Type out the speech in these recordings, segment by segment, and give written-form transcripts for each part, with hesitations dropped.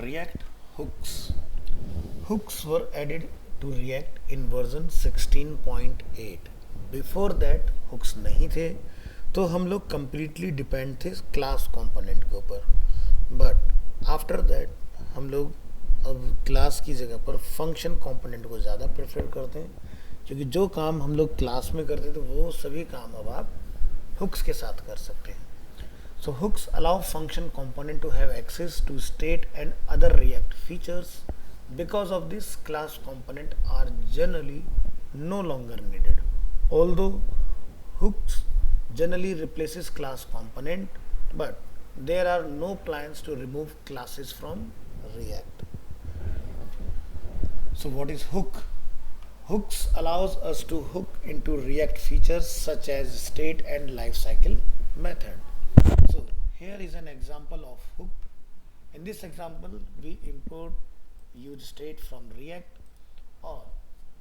React hooks. Hooks were added to React in version 16.8. Before that hooks नहीं थे, तो हम लोग completely depend थे क्लास कंपोनेंट के ऊपर. बट आफ्टर दैट हम लोग अब क्लास की जगह पर फंक्शन कंपोनेंट को ज़्यादा प्रेफर करते हैं, क्योंकि जो काम हम लोग क्लास में करते थे वो सभी काम अब आप हुक्स के साथ कर सकते हैं. So hooks allow function component to have access to state and other React features. Because of this, class component are generally no longer needed. Although hooks generally replaces class component, but there are no plans to remove classes from React. So what is hook? Hooks allows us to hook into React features such as state and lifecycle method. So here is an example of hook. In this example we import use state from React और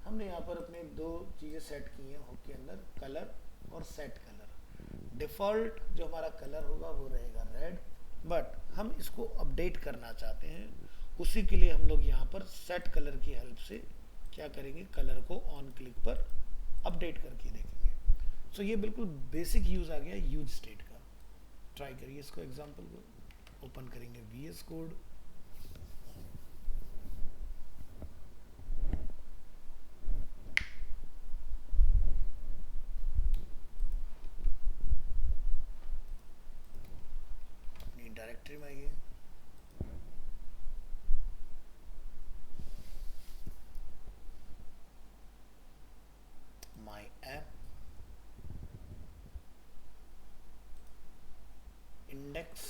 हमने यहाँ पर अपने दो चीज़ें set की हैं hook के अंदर, कलर और सेट कलर. डिफ़ॉल्ट जो हमारा कलर होगा वो रहेगा रेड, बट हम इसको अपडेट करना चाहते हैं. उसी के लिए हम लोग यहाँ पर सेट कलर की हेल्प से क्या करेंगे, कलर को ऑन क्लिक पर अपडेट करके देखेंगे. सो ये बिल्कुल बेसिक यूज़ आ गया यूज स्टेट का. ट्राई करिए इसको, एग्जांपल को ओपन करेंगे VS कोड. अपनी डायरेक्टरी में आइए. माय ऐप, इंडेक्स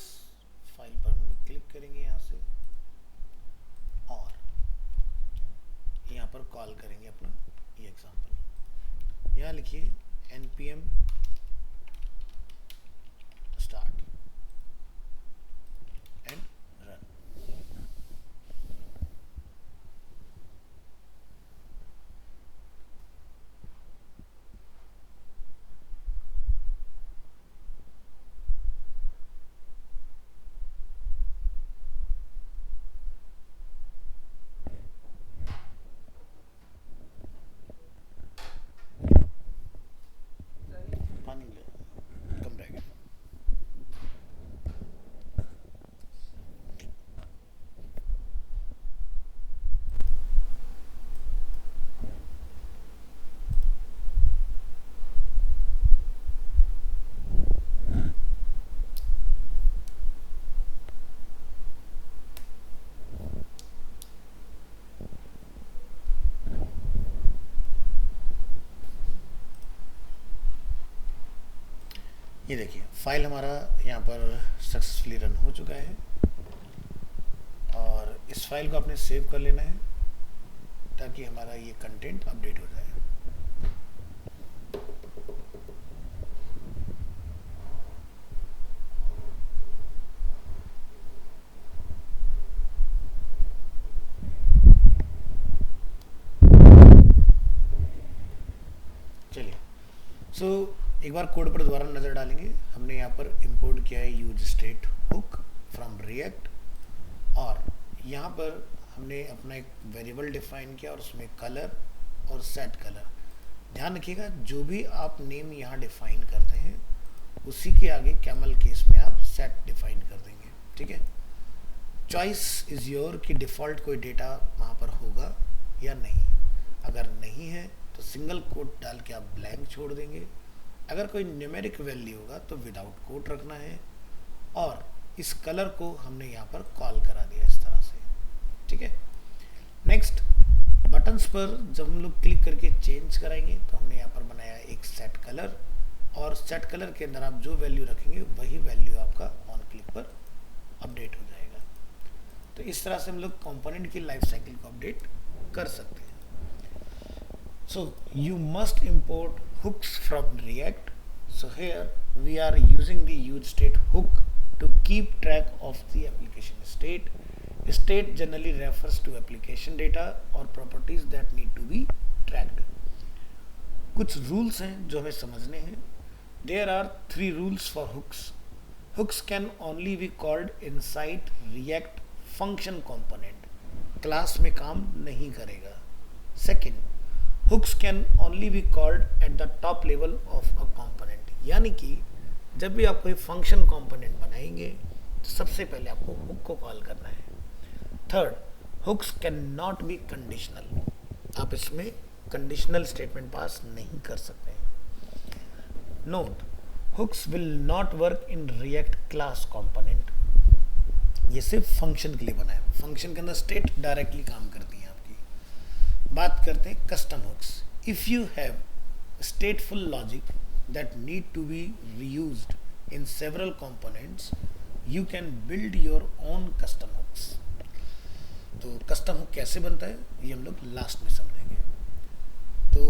फाइल पर हम लोग क्लिक करेंगे यहाँ से और यहाँ पर कॉल करेंगे अपना ये एग्जांपल. यहाँ लिखिए npm start and run. पानी ले कम रहेगा. ये देखिए फाइल हमारा यहाँ पर सक्सेसफुली रन हो चुका है और इस फाइल को आपने सेव कर लेना है ताकि हमारा ये कंटेंट अपडेट हो जाए. चलिए सो एक बार कोड पर दोबारा नज़र डालेंगे. हमने यहाँ पर इंपोर्ट किया है use state hook from react और यहाँ पर हमने अपना एक वेरिएबल डिफाइन किया और उसमें कलर और सेट कलर. ध्यान रखिएगा जो भी आप नेम यहाँ डिफाइन करते हैं उसी के आगे कैमल केस में आप सेट डिफाइन कर देंगे. ठीक है, चॉइस इज़ योर कि डिफ़ॉल्ट कोई डेटा वहाँ पर होगा या नहीं. अगर नहीं है तो सिंगल कोट डाल के आप ब्लैंक छोड़ देंगे. अगर कोई न्यूमेरिक वैल्यू होगा तो विदाउट कोट रखना है. और इस कलर को हमने यहाँ पर कॉल करा दिया इस तरह से. ठीक है, नेक्स्ट बटन्स पर जब हम लोग क्लिक करके चेंज कराएंगे तो हमने यहाँ पर बनाया एक सेट कलर और सेट कलर के अंदर आप जो वैल्यू रखेंगे वही वैल्यू आपका ऑन क्लिक पर अपडेट हो जाएगा. तो इस तरह से हम लोग कंपोनेंट की लाइफ साइकिल को अपडेट कर सकते हैं. So you must import hooks from React. So here we are using the useState hook to keep track of the application state. State generally refers to application data or properties that need to be tracked. कुछ rules हैं जो हमें समझने हैं. There are 3 rules for hooks. Hooks can only be called inside React function component, class में काम नहीं करेगा। Second, hooks can only be called at the top level of a component, यानी कि जब भी आप कोई फंक्शन कंपोनेंट बनाएंगे तो सबसे पहले आपको हुक को कॉल करना है। Third, hooks can not be conditional, आप इसमें कंडीशनल स्टेटमेंट पास नहीं कर सकते हैं। Note, hooks will not work in React class component, ये सिर्फ फंक्शन के लिए बना है, फंक्शन के अंदर स्टेट डायरेक्टली काम करती है आपकी। बात करते हैं custom hooks. If you have stateful logic that need to be reused in several components, you can build your own custom hooks. तो कस्टम हुक कैसे बनता है ये हम लोग लास्ट में समझेंगे। तो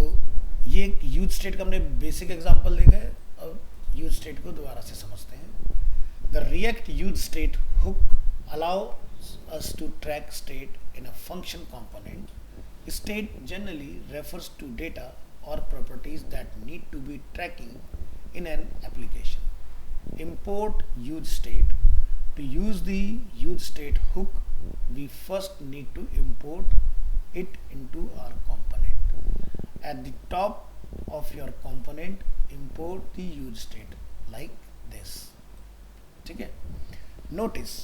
ये एक यूज स्टेट का हमने बेसिक एग्जांपल देखा है, और यूज स्टेट को दोबारा से समझते हैं। The React use state hook allows us to track state in a function component. State generally refers to data or properties that need to be tracking in an application. Import use state. To use the use state hook, we first need to import it into our component. At the top of your component, import the use state like this. ठीक है? Notice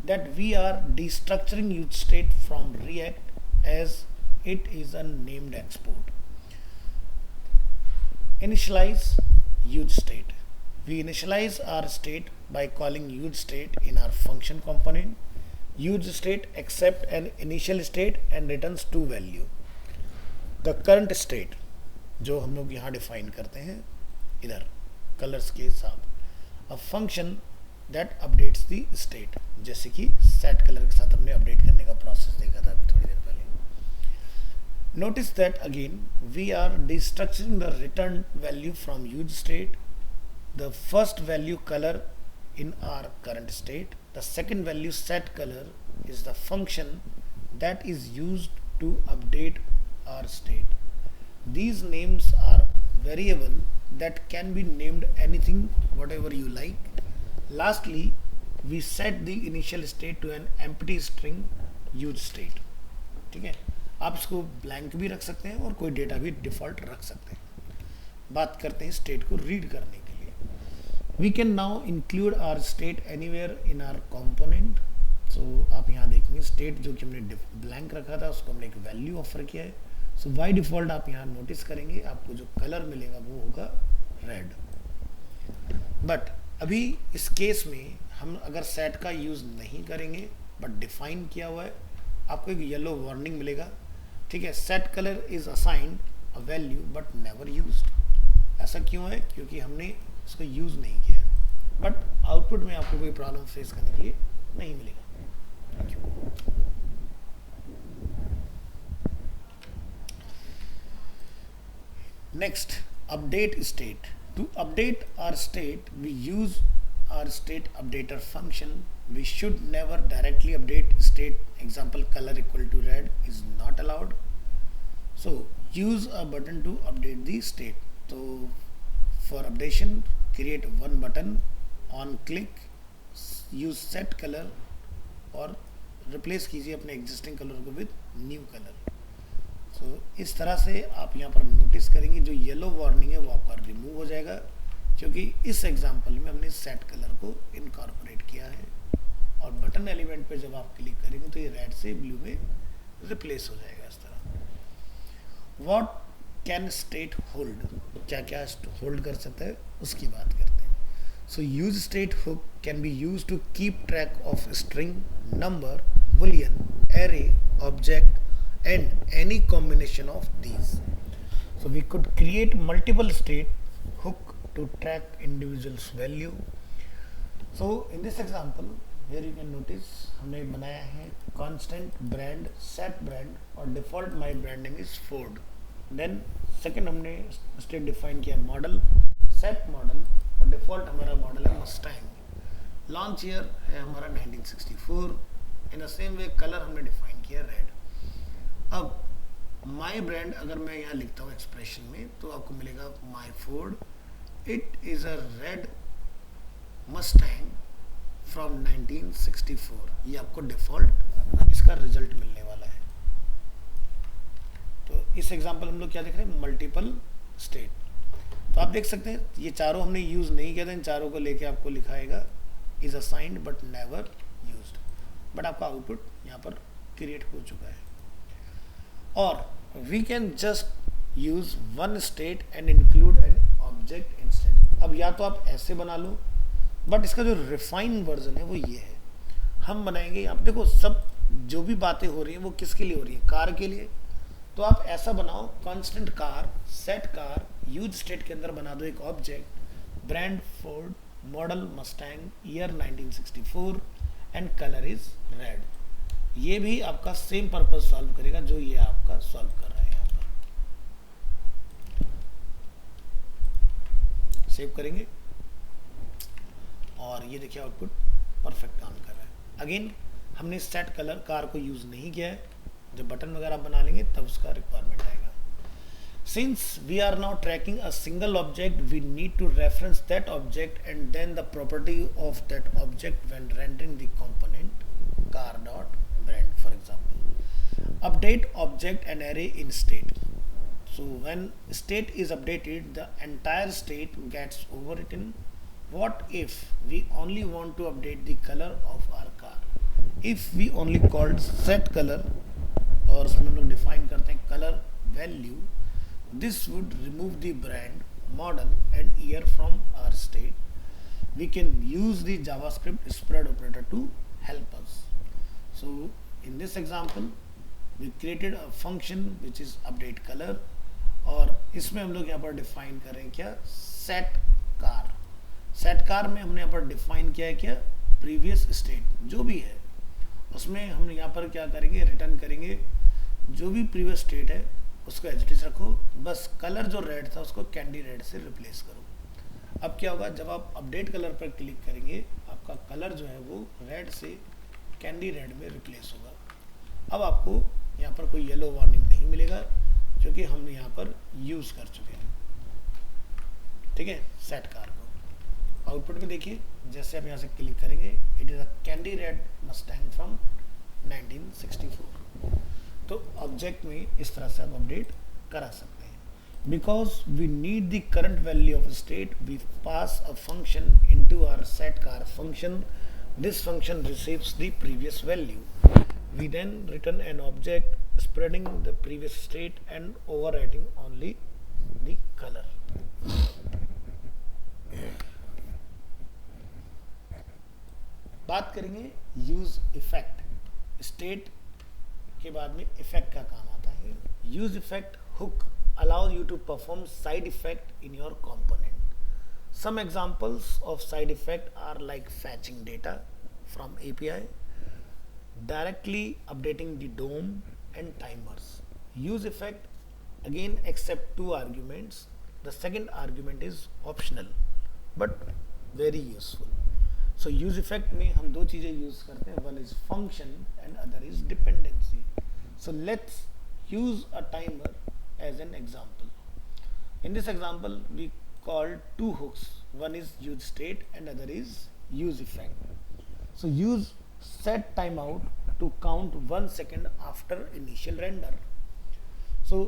that we are destructuring use state from React as it is a named export. Initialize use state. We initialize our state by calling use state in our function component. Use state accepts an initial state and returns two value. The current state जो हम लोग यहाँ define करते हैं इधर colours के साथ, a function that updates the state, जैसे कि set color के साथ हमने अपडेट करने का प्रोसेस देखा था अभी थोड़ी देर पहले। Notice that again we are destructuring the return value from use state. The first value color in our current state, the second value set color is the function that is used to update our state. These names are variable that can be named anything whatever you like. Lastly, we set the initial state to an empty string use state. ठीक है, आप इसको blank भी रख सकते हैं और कोई डेटा भी डिफ़ॉल्ट रख सकते हैं। बात करते हैं स्टेट को रीड करने के लिए। We can now include our state anywhere in our component. So आप यहाँ देखेंगे स्टेट जो कि हमने ब्लैंक रखा था उसको हमने एक वैल्यू ऑफर किया है। सो बाय डिफ़ॉल्ट आप यहाँ नोटिस करेंगे आपको जो कलर मिलेगा वो होगा रेड। बट अभी इस केस में हम अगर सेट का यूज़ नहीं करेंगे बट डिफाइन किया हुआ है, आपको एक येलो वार्निंग मिलेगा। ठीक है, set colour is assigned a value but never used. ऐसा क्यों है? क्योंकि हमने इसको यूज़ नहीं किया है। बट आउटपुट में आपको कोई प्रॉब्लम फेस करने के लिए नहीं मिलेगा। Thank you. Next, update state. To update our state we use our state updater function. We should never directly update state. Example, color equal to red is not allowed. So use a button to update the state. So for updation, create one button, on click, use set color और replace कीजिए अपने existing color को with new color. So इस तरह से आप यहाँ पर नोटिस करेंगे जो येलो वार्निंग है वो आपका रिमूव हो जाएगा, क्योंकि इस एग्जांपल में हमने सेट कलर को इनकॉर्पोरेट किया है। और बटन एलिमेंट पे जब आप क्लिक करेंगे तो ये रेड से ब्लू में रिप्लेस हो जाएगा इस तरह। व्हाट कैन स्टेट होल्ड, क्या क्या होल्ड कर सकता है उसकी बात करते हैं। So use state hook can be use to keep track of string, number, boolean, array, object and any combination of these. So we could create multiple state hook to track individuals value. So in this example here you can notice हमने बनाया है constant brand set brand और default my brand name is Ford. Then second हमने state define किया model set model और default हमारा model है Mustang. Launch year है हमारा 1964. In the same way color हमने define किया red. अब my brand अगर मैं यहाँ लिखता हूँ expression में तो आपको मिलेगा my Ford. It is a red Mustang from 1964, ये आपको डिफॉल्ट इसका रिजल्ट मिलने वाला है। तो इस एग्जांपल हम लोग क्या देख रहे हैं, मल्टीपल स्टेट। तो आप देख सकते हैं ये चारों हमने यूज नहीं किया था, इन चारों को लेके आपको लिखाएगा is assigned but never used, but आपका आउटपुट यहाँ पर क्रिएट हो चुका है। और we can just use one state and include an object instead. अब या तो आप ऐसे बना लो, बट इसका जो रिफाइन वर्जन है वो ये है। हम बनाएंगे, आप देखो सब जो भी बातें हो रही हैं वो किसके लिए हो रही है, कार के लिए। तो आप ऐसा बनाओ, constant car, set car, use state के अंदर बना दो एक object, brand Ford, model Mustang, year 1964 and colour is red. ये भी आपका सेम पर्पस सॉल्व करेगा जो ये आपका सॉल्व कर रहा है। यहाँ पर सेव करेंगे और ये देखिए आउटपुट परफेक्ट काम कर रहा है। अगेन हमने सेट कलर कार को यूज नहीं किया है, जब बटन वगैरह आप बना लेंगे तब उसका रिक्वायरमेंट आएगा। Since we are now tracking a single object, we need to reference that object and then the property of that object when rendering the component car dot brand, for example. Update object and array in state. So when state is updated, the entire state gets overwritten. What if we only want to update the color of our car? If we only called set color और उसमें हम लोग define करते हैं colour value, this would remove the brand, model and year from our state. We can use the JavaScript spread operator to help us. So in this example we created a function which is update color और इसमें हम लोग यहाँ पर define कर रहे हैं क्या, set car। set car में हमने यहाँ पर डिफाइन किया है क्या, प्रीवियस स्टेट जो भी है उसमें हम यहाँ पर क्या करेंगे, रिटर्न करेंगे जो भी प्रीवियस स्टेट है उसको एज इट इज रखो, बस कलर जो रेड था उसको कैंडी रेड से रिप्लेस करो। अब क्या होगा, जब आप अपडेट कलर पर क्लिक करेंगे आपका कलर जो है वो रेड से कैंडी रेड में रिप्लेस होगा। अब आपको यहाँ पर कोई येलो वार्निंग नहीं मिलेगा क्योंकि हम यहाँ पर यूज कर चुके हैं। ठीक है, सेट कार को आउटपुट में देखिए, जैसे आप यहाँ से क्लिक करेंगे it is a candy red Mustang from 1964। तो ऑब्जेक्ट में इस तरह से आप अपडेट करा सकते हैं। Because we need the current value of state, we pass a function into our set car function. This function receives the previous value. We then return an object spreading the previous state and overwriting only the colour. बात करेंगे use effect. State के बाद में effect का काम आता है। Use effect hook allows you to perform side effect in your component. Some examples of side effect are like fetching data from API, directly updating the DOM and timers. Use effect again accept two arguments. The second argument is optional but very useful. So use effect में हम दो चीजें use करते हैं, one is function and other is dependency. So let's use a timer as an example. In this example we called two hooks, one is use state and other is use effect. So use set timeout to count 1 second after initial render. So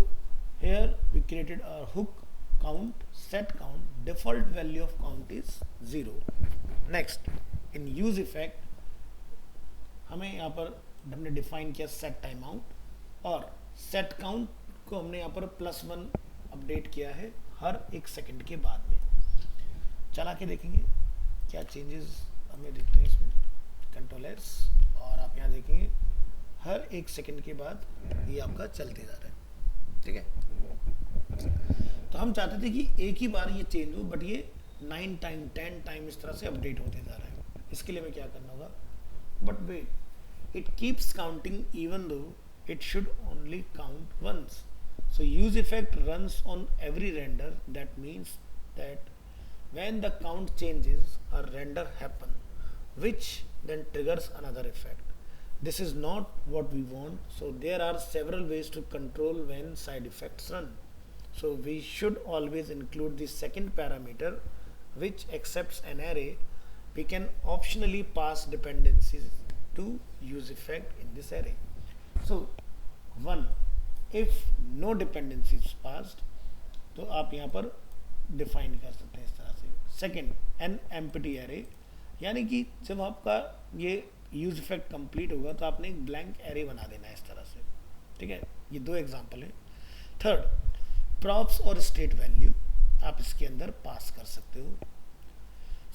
here we created a hook count, set count, default value of count is 0. Next in use effect हमें यहाँ पर हमने define किया set time out और set count को हमने यहाँ पर +1 अपडेट किया है हर 1 सेकंड के बाद में। चला के देखेंगे क्या चेंजेस हमें दिखते हैं इसमें। कंट्रोल एस और आप यहाँ देखेंगे हर 1 सेकंड के बाद ये आपका चलते जा रहा है। ठीक है, तो हम चाहते थे कि एक ही बार ये चेंज हो, बट ये 9 टाइम 10 टाइम इस तरह से अपडेट होते जा रहा है। इसके लिए हमें क्या करना होगा, but wait, it keeps counting even though it should only count once. So use effect runs on every render. That means that when the count changes, a render happen, which then triggers another effect. This is not what we want. So there are several ways to control when side effects run. So we should always include the second parameter which accepts an array we can optionally pass dependencies to use effect in this array. So one, if no dependency is passed, तो आप यहाँ पर define कर सकते हैं इस तरह से. सेकेंड, एन एम्प्टी एरे, यानी कि जब आपका ये यूज इफेक्ट कंप्लीट होगा तो आपने एक ब्लैंक एरे बना देना है इस तरह से. ठीक है, ये दो एग्जांपल है. थर्ड, प्रॉप्स और स्टेट वैल्यू आप इसके अंदर पास कर सकते हो.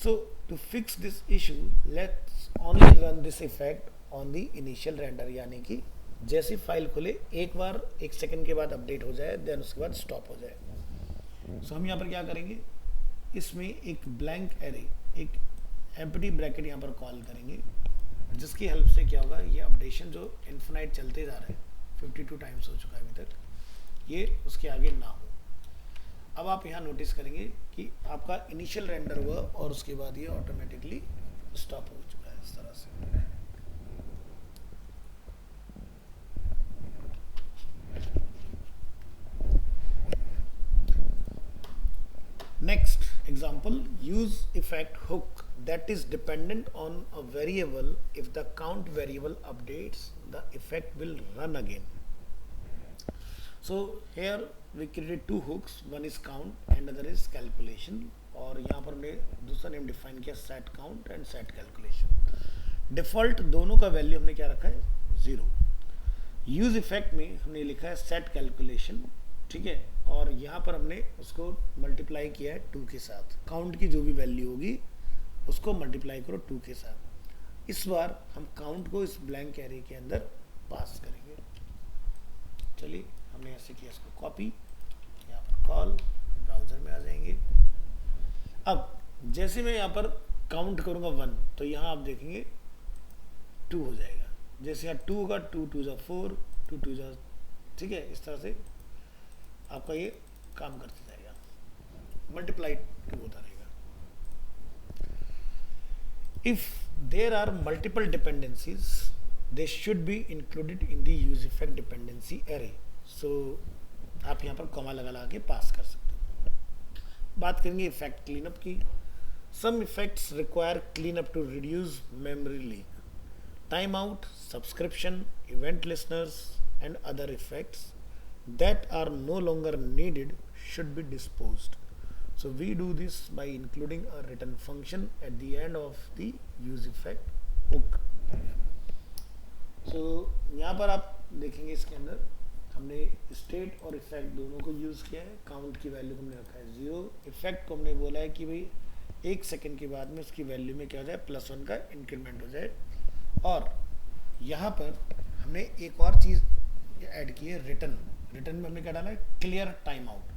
So to fix this issue let's only run this effect on the initial render, यानी कि जैसी फाइल खुले एक बार 1 सेकंड के बाद अपडेट हो जाए, देन उसके बाद स्टॉप हो जाए. सो हम यहाँ पर क्या करेंगे, इसमें एक ब्लैंक एरे, एक एम्प्टी ब्रैकेट यहाँ पर कॉल करेंगे, जिसकी हेल्प से क्या होगा, ये अपडेशन जो इन्फिनाइट चलते जा रहा है, 52 टाइम्स हो चुका है अभी तक, ये उसके आगे ना हो. अब आप यहाँ नोटिस करेंगे कि आपका इनिशियल रेंडर हुआ और उसके बाद ये ऑटोमेटिकली स्टॉप हो चुका है इस तरह से. Next example, use effect hook that is dependent on a variable. If the count variable updates, the effect will run again. So here we created two hooks, one is count and other is calculation. और यहाँ पर हमने दूसरा name define किया set count and set calculation. Default दोनों का value हमने क्या रखा है, 0. यूज इफेक्ट में हमने लिखा है set calculation, ठीक है, और यहाँ पर हमने उसको मल्टीप्लाई किया है 2 के साथ. काउंट की जो भी वैल्यू होगी उसको मल्टीप्लाई करो 2 के साथ. इस बार हम काउंट को इस ब्लैंक एरे के अंदर पास करेंगे. चलिए, हमने ऐसे किया, इसको कॉपी, यहाँ पर कॉल, ब्राउजर में आ जाएंगे. अब जैसे मैं यहाँ पर काउंट करूँगा 1, तो यहाँ आप देखेंगे 2 हो जाएगा. जैसे यहाँ 2 होगा, 2 2 जा 4, 2 2 जा, ठीक है, इस तरह से आपका ये काम करते जाएगा, मल्टीप्लाई 2 होता रहेगा. If there are multiple dependencies, they should be included in the use effect dependency array. So आप यहाँ पर कॉमा लगा के पास कर सकते हो. बात करेंगे इफेक्ट क्लीनअप की. Some effects require cleanup to reduce memory leak. Time out, subscription, event listeners and other effects that are no longer needed should be disposed. So we do this by including a return function at the end of the use effect hook. So यहाँ पर आप देखेंगे इसके अंदर हमने state और effect दोनों को यूज़ किया है. काउंट की वैल्यू को हमने रखा है 0. इफेक्ट को हमने बोला है कि भाई 1 सेकेंड के बाद में उसकी वैल्यू में क्या हो जाए, +1 का इंक्रीमेंट हो जाए. और यहाँ पर हमने एक और चीज़ ऐड की है, रिटर्न. रिटर्न में हमने क्या डाला है, क्लियर टाइम आउट.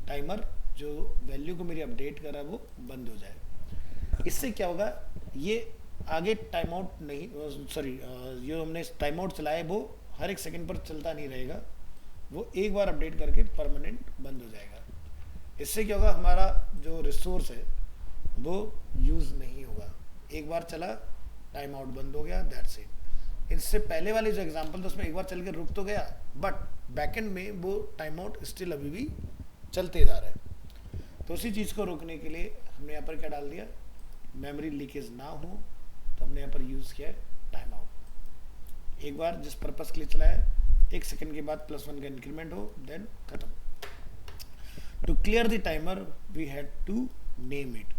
टाइमर जो वैल्यू को मेरी अपडेट कर रहा है वो बंद हो जाए. इससे क्या होगा, ये आगे टाइम आउट नहीं, सॉरी, जो हमने टाइम आउट चलाया है वो हर 1 सेकंड पर चलता नहीं रहेगा, वो एक बार अपडेट करके परमानेंट बंद हो जाएगा. इससे क्या होगा, हमारा जो रिसोर्स है वो यूज़ नहीं होगा. एक बार चला, टाइम आउट बंद हो गया, दैट्स इट. इससे पहले वाले जो एग्जांपल था उसमें एक बार चल के रुक तो गया, बट बैकएंड में वो टाइम आउट स्टिल अभी भी चलते जा रहा है. तो उसी चीज़ को रोकने के लिए हमने यहाँ पर क्या डाल दिया, मेमोरी लीकेज ना हो, तो हमने यहाँ पर यूज़ किया है टाइम आउट. एक बार जिस पर्पस के लिए चलाया, 1 सेकंड के बाद +1 का इंक्रीमेंट हो, देन खत्म. To clear the timer we had to name it.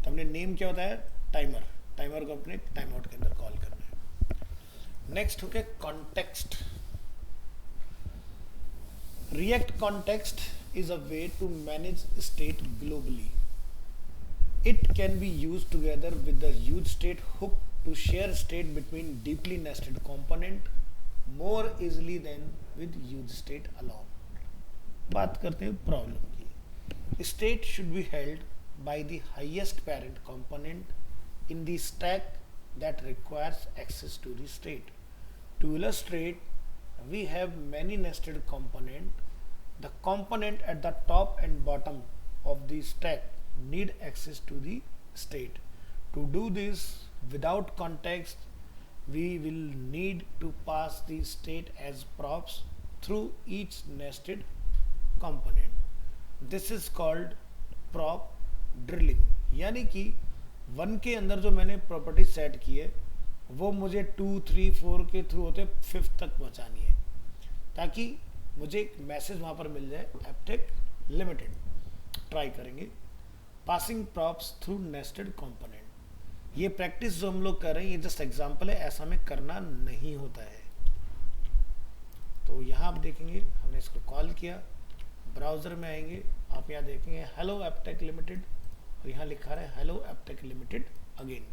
तो हमने नेम क्या होता है, टाइमर. टाइमर को अपने टाइम आउट के अंदर कॉल करना है. नेक्स्ट हो गया context. React context is a way to manage state globally. It can be used together with the use state hook to share state between deeply nested component more easily than with use state alone. बात करते हैं problem की. State should be held by the highest parent component in the stack that requires access to the state. To illustrate, we have many nested component. The component at the top and bottom of the stack need access to the state. To do this without context, we will need to pass the state as props through each nested component. This is called prop drilling. यानी कि one के अंदर जो मैंने property set की है वो मुझे 2, 3, 4 के थ्रू होते 5th तक पहुंचानी है, ताकि मुझे एक मैसेज वहां पर मिल जाए एप्टेक लिमिटेड। ट्राई करेंगे। Passing props through nested component. ये प्रैक्टिस जो हम लोग कर रहे हैं ये जस्ट एग्जांपल है, ऐसा में करना नहीं होता है। तो यहाँ आप देखेंगे हमने इसको कॉल किया, ब्राउजर में आएंगे, आप यहाँ देखेंगे हेलो एप्टेक लिमिटेड और यहाँ लिखा रहा है हेलो एप्टेक लिमिटेड अगेन।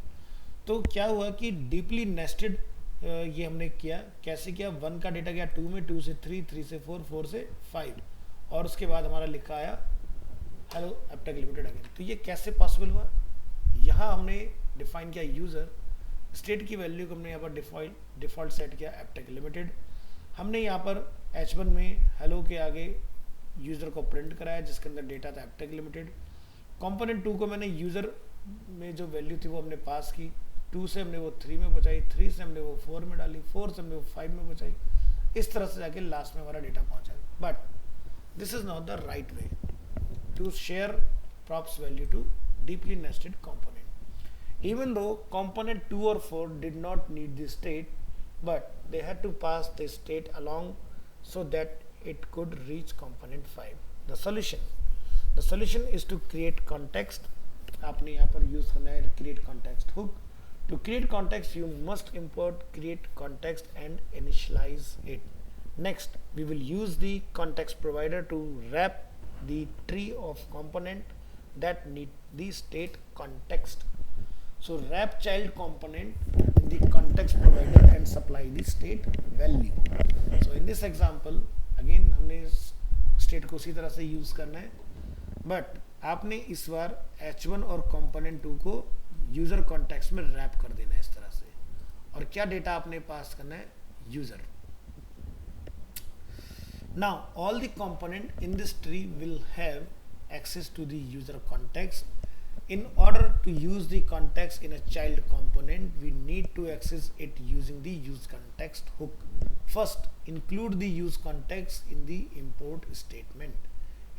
तो क्या हुआ कि डीपली नेस्टेड ये हमने किया। कैसे किया? 1 का डेटा गया 2 में, 2 से 3, 3 से 4, 4 से 5 और उसके बाद हमारा लिखा आया हेलो एप्टेक लिमिटेड अगेन। तो ये कैसे पॉसिबल हुआ? यहाँ हमने डिफाइन किया यूज़र, स्टेट की वैल्यू को हमने यहाँ पर डिफॉल्ट सेट किया एप्टेक लिमिटेड। हमने यहाँ पर H1 में हेलो के आगे यूज़र को प्रिंट कराया जिसके अंदर डेटा था एप्टेक लिमिटेड। कंपोनेंट 2 को मैंने यूज़र में जो वैल्यू थी वो हमने पास की, 2 से हमने वो 3 में पहुँचाई, 3 से हमने वो 4 में डाली, 4 से हमने वो 5 में पहुँचाई। इस तरह से जाके लास्ट में हमारा डेटा पहुँचा। But this is not the right way to share props value to deeply nested component. Even though component 2 or 4 did not need the state, but they had to pass the state along so that it could reach component 5. The solution is to create context. आपने यहाँ पर use करना है create context hook. To create context you must import create context and initialize it. Next we will use the context provider to wrap the tree of component that need the state context. So wrap child component in the context provider and supply the state value. So in this example again हमने state को उसी तरह से use करना है, but आपने इस बार H1 और component 2 को यूजर कॉन्टेक्स्ट में रैप कर देना है इस तरह से। और क्या डेटा आपने पास करना है? User. Now all the component in this tree will have access to the user context. In order to use the context in a child component, we need to access it using the use context hook. First, include the use context in the import statement.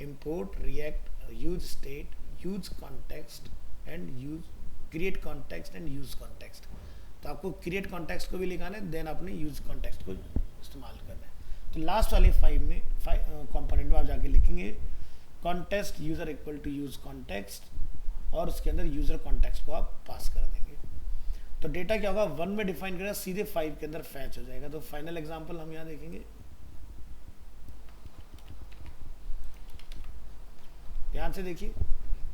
Import react use state, use context and use create context and use context. तो आपको create context को भी लिखाना है, then आपने use context को इस्तेमाल करना है। तो लास्ट वाले 5 में कंपोनेंट में आप जाके लिखेंगे context user equal to use context और उसके अंदर यूजर कॉन्टेक्स्ट को आप पास कर देंगे। तो डेटा क्या होगा? 1 में डिफाइन करेगा, सीधे 5 के अंदर फैच हो जाएगा। तो फाइनल एग्जांपल हम यहाँ देखेंगे। ध्यान से देखिए,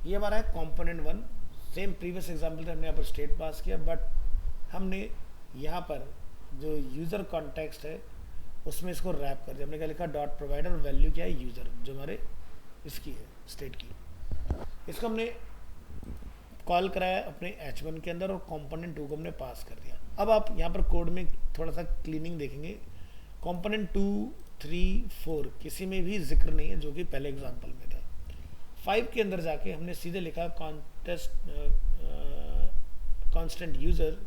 ये हमारा है कंपोनेंट 1। सेम प्रीवियस एग्जांपल हमने यहाँ पर स्टेट पास किया, बट हमने यहाँ पर जो यूजर कॉन्टेक्स्ट है उसमें इसको रैप कर दिया। हमने क्या लिखा? डॉट प्रोवाइडर वैल्यू क्या है? यूजर, जो हमारे इसकी है स्टेट की। इसको हमने कॉल कराया अपने H1 के अंदर और कंपोनेंट 2 को हमने पास कर दिया। अब आप यहाँ पर कोड में थोड़ा सा क्लीनिंग देखेंगे। कंपोनेंट 2, 3, 4 किसी में भी जिक्र नहीं है, जो कि पहले एग्जांपल में था। 5 के अंदर जाके हमने सीधे लिखा कांस्टेंट यूजर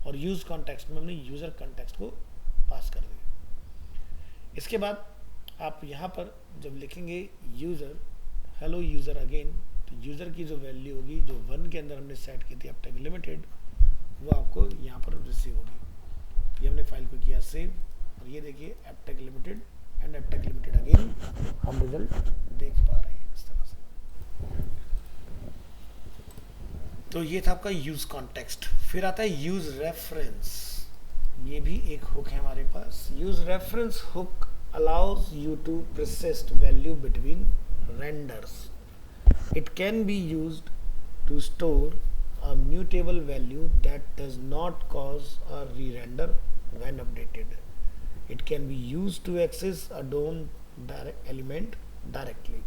और यूज कॉन्टेक्स्ट में हमने यूजर कॉन्टेक्स्ट को पास कर दिया। इसके बाद आप यहाँ पर जब लिखेंगे यूज़र हेलो यूज़र अगेन, तो यूज़र की जो वैल्यू होगी जो 1 के अंदर हमने सेट की थी एप्टेक लिमिटेड, वो आपको यहाँ पर रिसीव होगी। ये हमने फाइल को किया सेव और ये देखिए Aptech limited and Aptech limited again हम रिजल्ट देख पा रहे हैं इस तरह से। तो ये था आपका यूज़ कॉन्टेक्स्ट। फिर आता है यूज़ रेफरेंस। ये भी एक हुक है हमारे पास। Use reference hook allows you to persist value between renders. It can be used to store a mutable value that does not cause a re-render when updated. It can be used to access a DOM element directly.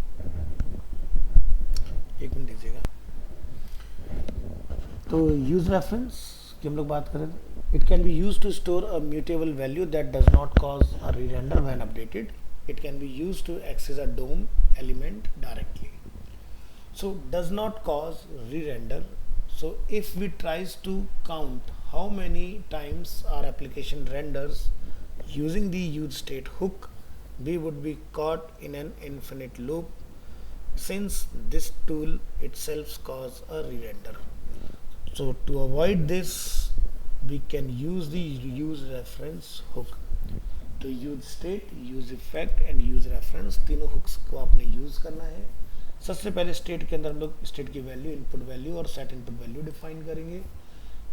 एक minute दीजिएगा। तो use reference की हम लोग बात करें, it can be used to store a mutable value that does not cause a re-render when updated. It can be used to access a DOM element directly. So does not cause re-render. So if we tries to count how many times our application renders using the use state hook, we would be caught in an infinite loop since this tool itself causes a re-render. So to avoid this, we can use the use reference hook. तो use state, use effect and use reference तीनों hooks को आपने use करना है. सबसे पहले state के अंदर हम लोग स्टेट की वैल्यू, इनपुट वैल्यू और सेट इनपुट वैल्यू डिफाइन करेंगे.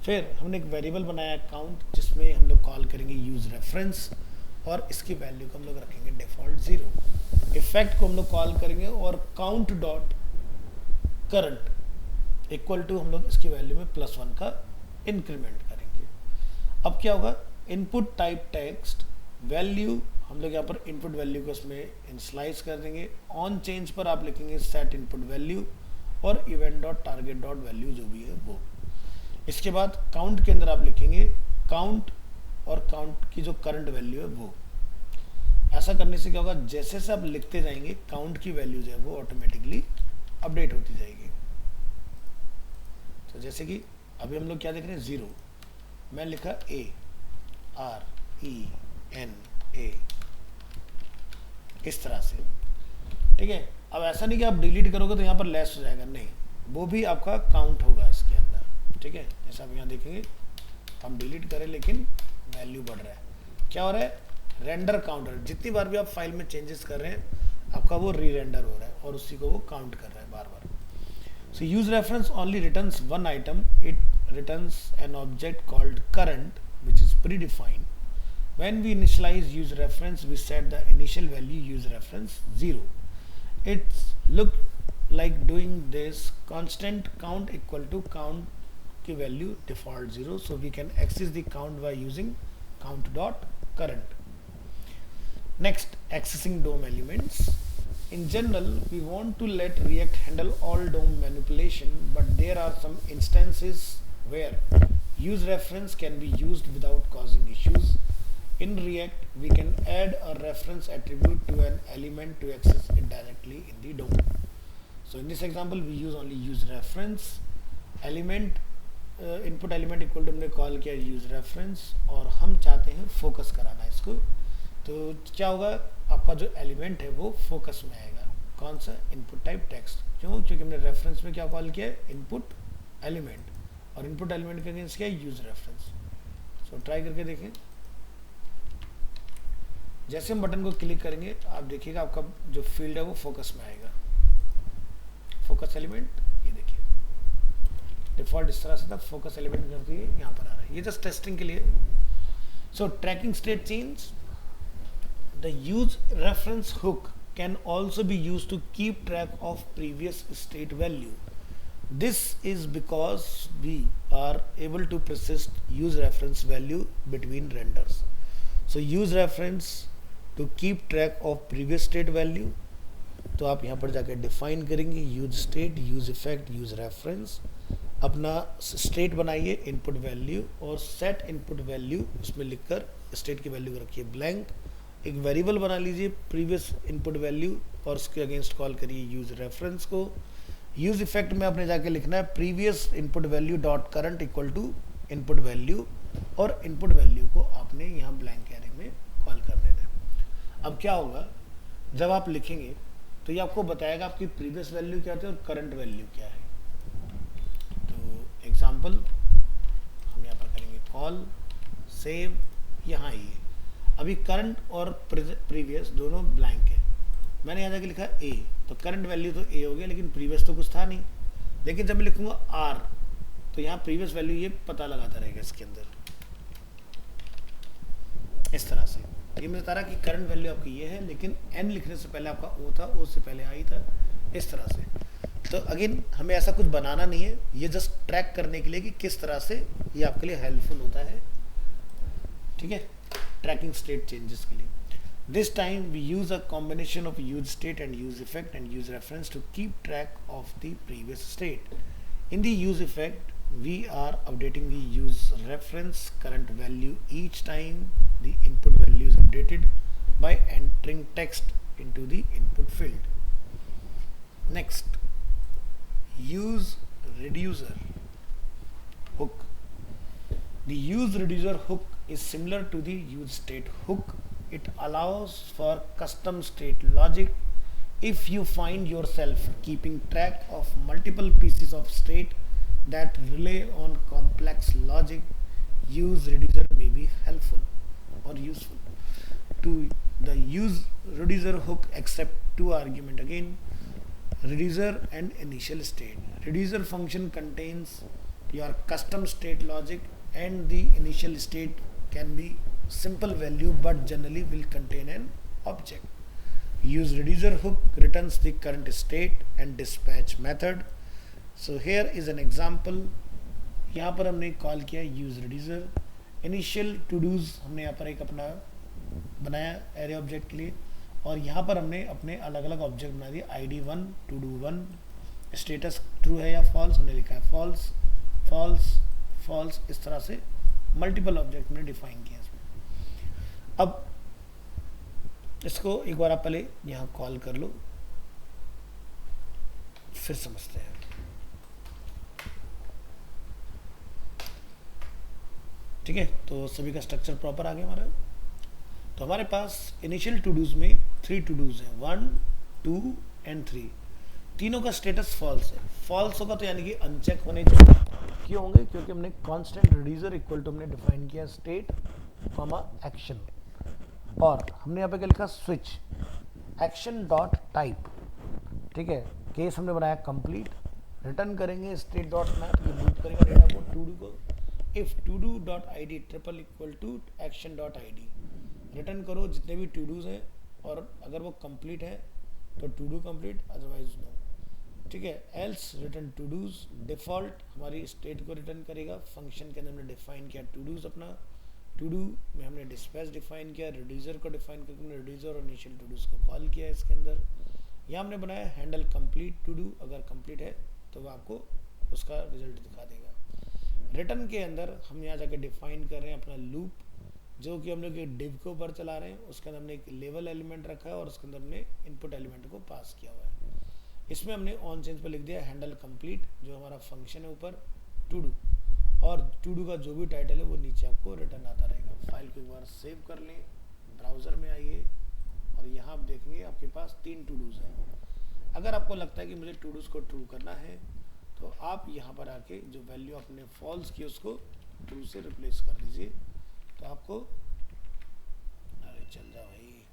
फिर हमने एक वेरिएबल बनाया काउंट, जिसमें हम लोग कॉल करेंगे यूज रेफरेंस और इसकी वैल्यू को हम लोग रखेंगे डिफॉल्ट 0. इफेक्ट को हम लोग कॉल करेंगे और count dot current equal to हम लोग इसकी वैल्यू में +1 का इंक्रीमेंट करेंगे. अब क्या होगा, इनपुट टाइप टेक्स्ट वैल्यू हम लोग यहाँ पर इनपुट वैल्यू को इसमें इनिशियलाइज कर देंगे. ऑन चेंज पर आप लिखेंगे सेट इनपुट वैल्यू और event dot target dot value जो भी है वो. इसके बाद काउंट के अंदर आप लिखेंगे काउंट और काउंट की जो करंट वैल्यू है वो. ऐसा करने से क्या होगा, जैसे जैसे आप लिखते जाएंगे काउंट की वैल्यू जो है वो ऑटोमेटिकली अपडेट होती जाएगी. तो जैसे कि अभी हम लोग क्या देख रहे हैं, 0. मैं लिखा ARENA इस तरह से. ठीक है. अब ऐसा नहीं कि आप डिलीट करोगे तो यहाँ पर लेस हो जाएगा, नहीं, वो भी आपका काउंट होगा इसके अंदर. ठीक है. जैसा आप यहाँ देखेंगे हम डिलीट करें लेकिन वैल्यू बढ़ रहा है. क्या हो रहा है, रेंडर काउंटर. जितनी बार भी आप फाइल में चेंजेस कर रहे हैं आपका वो री रेंडर हो रहा है और उसी को वो काउंट कर रहा है बार बार. So use reference only returns one item. It returns an object called current which is predefined. When we initialize use reference, we set the initial value use reference 0. It's look like doing this constant count equal to count की value default 0. So we can access the count by using count dot current. Next, accessing DOM elements. In general, we want to let React handle all DOM manipulation, but there are some instances where use reference can be used without causing issues. In React, we can add a reference attribute to an element to access it directly in the DOM. So in this example, we use only use reference element, input element equal to हमने call किया use reference और हम चाहते हैं focus कराना इसको. तो क्या होगा, आपका जो एलिमेंट है वो फोकस में आएगा. कौन सा, इनपुट टाइप टेक्स्ट. क्यों, क्योंकि हमने रेफरेंस में क्या कॉल किया है, इनपुट एलिमेंट, और इनपुट एलिमेंट के अगेंस्ट क्या है, यूज रेफरेंस. सो ट्राई करके देखें. जैसे हम बटन को क्लिक करेंगे आप देखिएगा आपका जो फील्ड है वो फोकस में आएगा. फोकस एलिमेंट ये देखिए डिफॉल्ट इस तरह से था, फोकस एलिमेंट करती है यहाँ पर आ रहा है. ये जस्ट टेस्टिंग के लिए. So tracking state change. The use reference hook can also be used to keep track of previous state value. This is because we are able to persist use reference value between renders. So use reference to keep track of previous state value. तो आप यहाँ पर जाकर define करेंगे use state, use effect, use reference. अपना state बनाइए input value और set input value उसमें लिखकर स्टेट की वैल्यू को रखिए ब्लैंक. एक वेरिएबल बना लीजिए प्रीवियस इनपुट वैल्यू और उसके अगेंस्ट कॉल करिए यूज रेफरेंस को. यूज इफेक्ट में आपने जाके लिखना है previous input value dot current equal to input value और इनपुट वैल्यू को आपने यहाँ ब्लैंक एरे में कॉल कर देना है. अब क्या होगा, जब आप लिखेंगे तो ये आपको बताएगा आपकी प्रीवियस वैल्यू क्या थी और करंट वैल्यू क्या है. तो एग्जाम्पल हम यहाँ पर करेंगे कॉल सेव. यहाँ ये अभी करंट और प्रीवियस दोनों ब्लैंक है. मैंने यहाँ जाके लिखा ए, तो करंट वैल्यू तो ए हो गया लेकिन प्रीवियस तो कुछ था नहीं. लेकिन जब मैं लिखूंगा आर तो यहाँ प्रीवियस वैल्यू ये पता लगाता रहेगा इसके अंदर इस तरह से. ये मुझे बता रहा कि करंट वैल्यू आपकी ये है लेकिन एन लिखने से पहले आपका ओ था, ओ से पहले आई था, इस तरह से. तो अगेन हमें ऐसा कुछ बनाना नहीं है, ये जस्ट ट्रैक करने के लिए कि किस तरह से ये आपके लिए हेल्पफुल होता है. ठीक है, tracking state changes के लिए. This time we use a combination of use state and use effect and use reference to keep track of the previous state. In the use effect, we are updating the use reference current value each time the input value is updated by entering text into the input field. Next, use reducer hook. The use reducer hook is similar to the use state hook. It allows for custom state logic. If you find yourself keeping track of multiple pieces of state, that rely on complex logic, use reducer may be helpful or useful. To the use reducer hook accept two argument again, reducer and initial state. Reducer function contains your custom state logic, and the initial state can be simple value but generally will contain an object. Use reducer hook returns the current state and dispatch method. So here is an example. यहाँ पर हमने call किया use reducer. Initial todos हमने यहाँ पर एक अपना बनाया एरे ऑब्जेक्ट के लिए, और यहाँ पर हमने अपने अलग अलग ऑब्जेक्ट बना दिए. ID1 to do 1, status true है या फॉल्स, हमने लिखा है फॉल्स फॉल्स फॉल्स. इस तरह से मल्टीपल ऑब्जेक्ट हमने डिफाइन किया इसमें. अब इसको एक बार आप पहले यहाँ कॉल कर लो, फिर समझते हैं. ठीक है, तो सभी का स्ट्रक्चर प्रॉपर आ गया हमारा. तो हमारे पास इनिशियल टू डूज में 3 टू डूज हैं, 1 2 एंड 3. तीनों का स्टेटस फॉल्स है. फॉल्स होगा तो यानी कि अनचेक होने चाहिए. क्यों होंगे? क्योंकि हमने कांस्टेंट रिड्यूसर इक्वल टू हमने डिफाइन किया स्टेट कॉमा एक्शन, और हमने यहाँ पे क्या लिखा स्विच एक्शन डॉट टाइप. ठीक है, केस हमने बनाया कंप्लीट. रिटर्न करेंगे स्टेट डॉट मैप, ये लूप करेगा डेटा को टू डू को. If todo dot I D triple equal to action dot I D. Return करो जितने भी टू डूज हैं, और अगर वो कंप्लीट है तो todo complete, otherwise no. ठीक है, else return todos. Default हमारी स्टेट को रिटर्न करेगा. फंक्शन के अंदर हमने डिफाइन किया टू डूज अपना. टू डू में हमने डिस्पैच डिफाइन किया, रिड्यूसर को डिफाइन करके हमने रिड्यूसर और इनिशियल टू डूज को कॉल किया इसके अंदर. यहाँ हमने बनाया हैंडल कंप्लीट टू डू. अगर कंप्लीट है तो वो आपको उसका रिजल्ट दिखा देगा. रिटर्न के अंदर हम यहाँ जाके डिफाइन कर रहे हैं अपना लूप, जो कि हम लोग एक डिव के ऊपर चला रहे हैं. उसके अंदर हमने एक लेवल एलिमेंट रखा है, और उसके अंदर हमने इनपुट एलिमेंट को पास किया हुआ है. इसमें हमने ऑन चेंज पर लिख दिया हैंडल कंप्लीट, जो हमारा फंक्शन है ऊपर टू डू, और टू डू का जो भी टाइटल है वो नीचे आपको रिटर्न आता रहेगा. फाइल को एक बार सेव कर लें, ब्राउज़र में आइए, और यहाँ आप देखेंगे आपके पास 3 टू डूज हैं. अगर आपको लगता है कि मुझे टू डूज को ट्रू करना है, तो आप यहाँ पर आके जो वैल्यू आपने फॉल्स की उसको ट्रू से रिप्लेस कर दीजिए. तो आपको, अरे चल जाओ भाई,